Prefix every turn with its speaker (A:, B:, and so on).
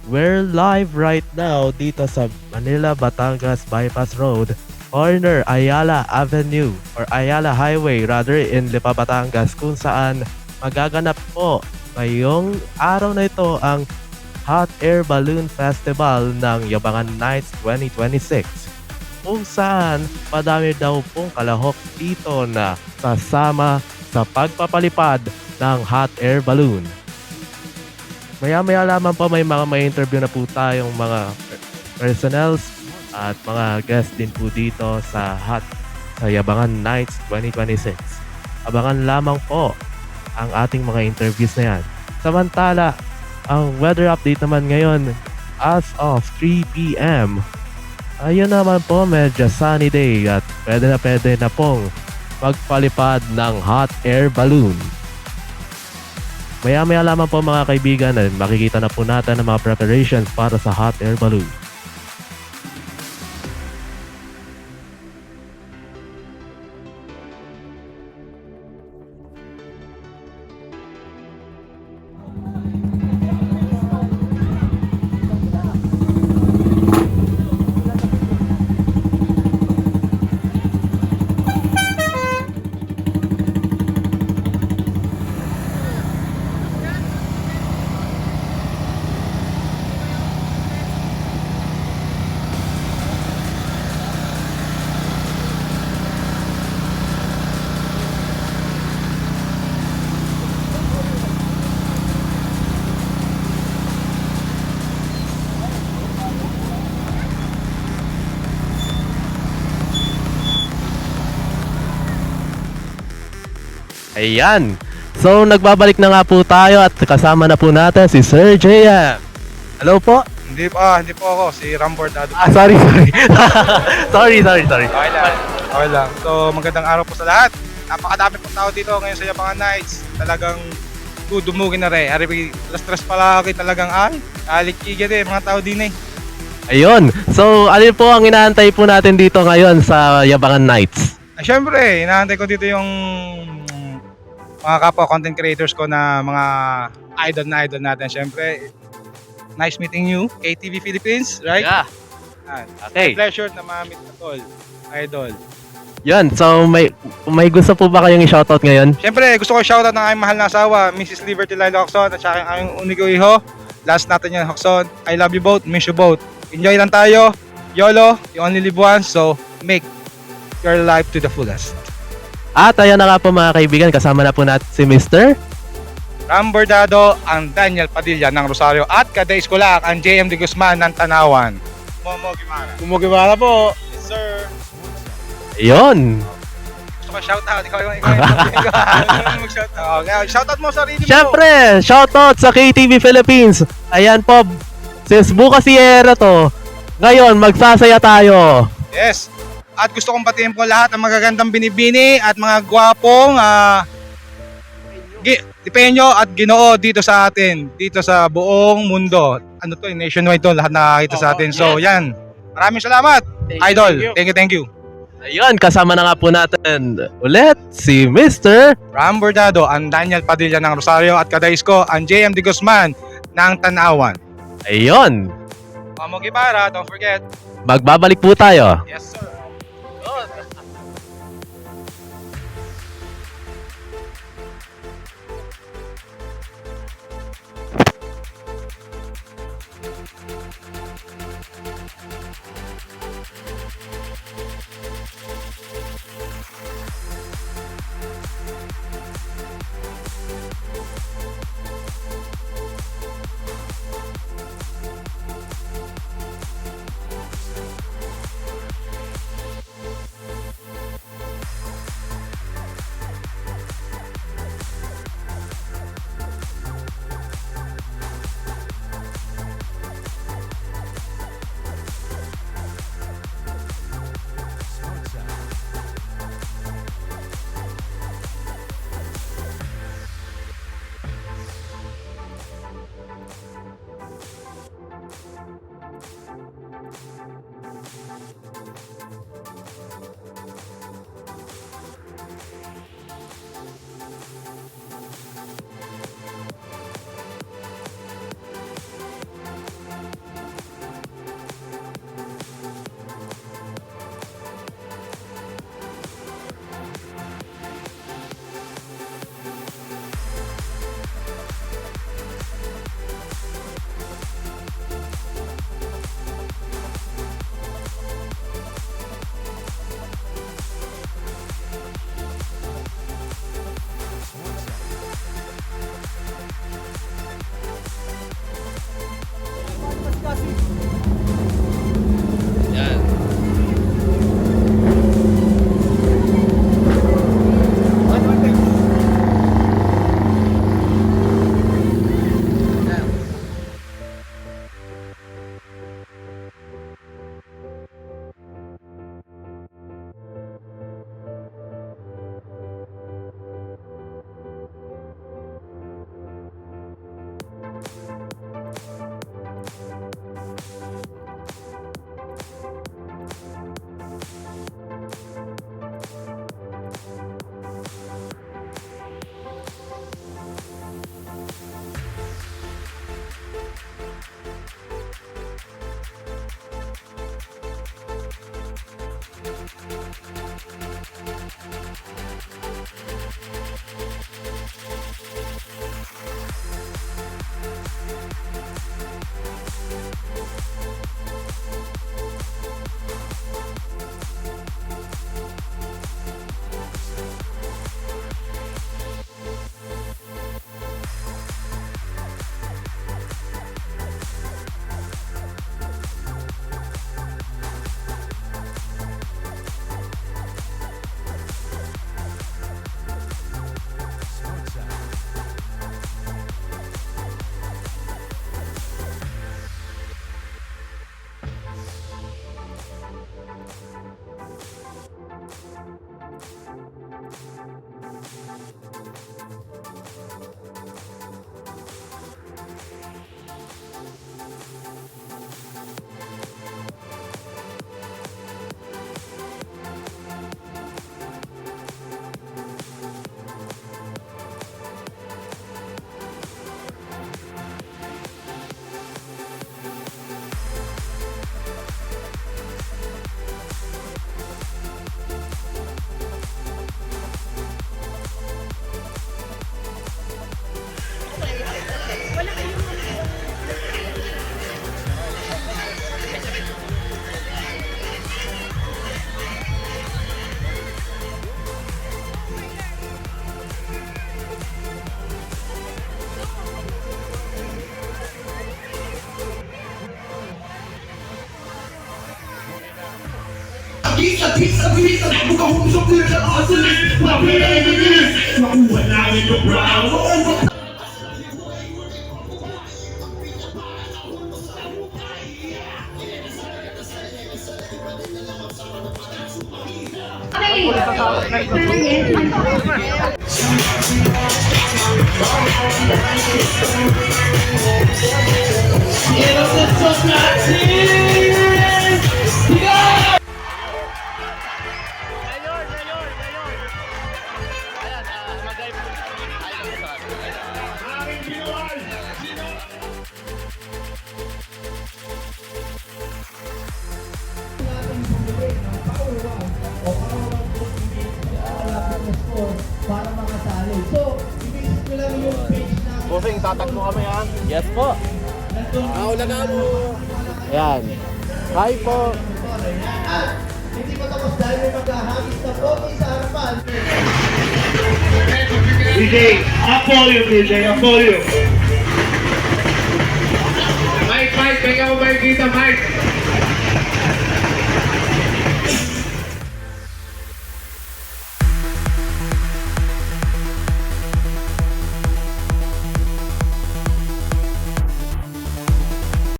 A: We're live right now dito sa Manila Batangas Bypass Road, corner Ayala Avenue or Ayala Highway rather in Lipa, Batangas, kung saan magaganap po ngayong araw na ito ang Hot Air Balloon Festival ng Yabangan Nights 2026, kung saan padami daw pong kalahok dito na sasama sa pagpapalipad ng hot air balloon. Maya-maya lamang po may interview na po tayong mga personnels at mga guests din po dito sa Yabangan Nights 2026. Abangan lamang po ang ating mga interviews na yan. Samantala, ang weather update naman ngayon as of 3 p.m. Ayun naman po, medyo sunny day at pwede na pong magpalipad ng hot air balloon. Maya-maya lamang po mga kaibigan, makikita na po natin ang mga preparations para sa hot air balloon. Ayan. So, nagbabalik na nga po tayo at kasama na po natin si Sir JM. Hello po?
B: Hindi po ako. Si Rambor Dado.
A: Sorry. sorry.
B: Okay lang. So, magandang araw po sa lahat. Napakadami pong tao dito ngayon sa Yabangan Nights. Talagang dumugin na rin. Ari, stress pala ako talagang alikigan mga tao din eh.
A: Ayun. So, alin po ang inaantay po natin dito ngayon sa Yabangan Nights?
B: Siyempre, inaantay ko dito yung mga kapwa content creators ko na mga idol natin. Siyempre, nice meeting you, KTV Philippines, right?
A: Yeah. Okay.
B: Pleasure na ma-meet na tol, idol.
A: Yun. So, may gusto po ba kayong i-shoutout ngayon?
B: Siyempre, gusto ko shoutout ng aking mahal na asawa, Mrs. Liberty Lila Hoxon, at saka ang unico iho. Last natin yan, Hoxon. I love you both, miss you both. Enjoy lang tayo. YOLO, you only live once, so make your life to the fullest.
A: At ayan na nga po mga kaibigan, kasama na po natin si Mr.
B: Ram Bordado, ang Daniel Padilla ng Rosario, at Kadays ko lang, ang JM de Guzman ng Tanawan. Momo Guimara.
C: Momo Guimara po.
B: Yes, sir.
A: Ayun.
B: Gusto ko shoutout. Ikaw yung mag-shoutout. Okay, shoutout mo sarili mo.
A: Siyempre, shoutout sa KTV Philippines. Ayan po, since bukas Sierra to, ngayon magsasaya tayo.
B: Yes. At gusto kong batiin po lahat ng magagandang binibini at mga gwapong Dipenyo at Ginoo dito sa atin, dito sa buong mundo. Ano to, nationwide to, lahat nakakita sa atin. So, yan. Maraming salamat, Idol. Thank you.
A: Ayun, kasama na nga po natin ulit si Mr.
B: Ram Bordado, ang Daniel Padilla ng Rosario, at Kadays ko, ang JM de Guzman ng Tanawan.
A: Ayun,
B: Momo Guimara, don't forget.
A: magbabalik po tayo.
B: Yes, sir.
C: Bukan usap dia dah asli. Tapi ini makuha namin yung brown.
D: Para makasali. So, i-visit nyo lang yung page na
E: Bossing, tatag mo kami ha.
A: Yes po.
E: Wala na mo.
A: Ayan. Hi po.
D: hindi pa tapos dahil may maghahagis na pogi sa harapan.
C: DJ, up volume, DJ, up volume. Mike, bigyan mo ba yung kita, Mike?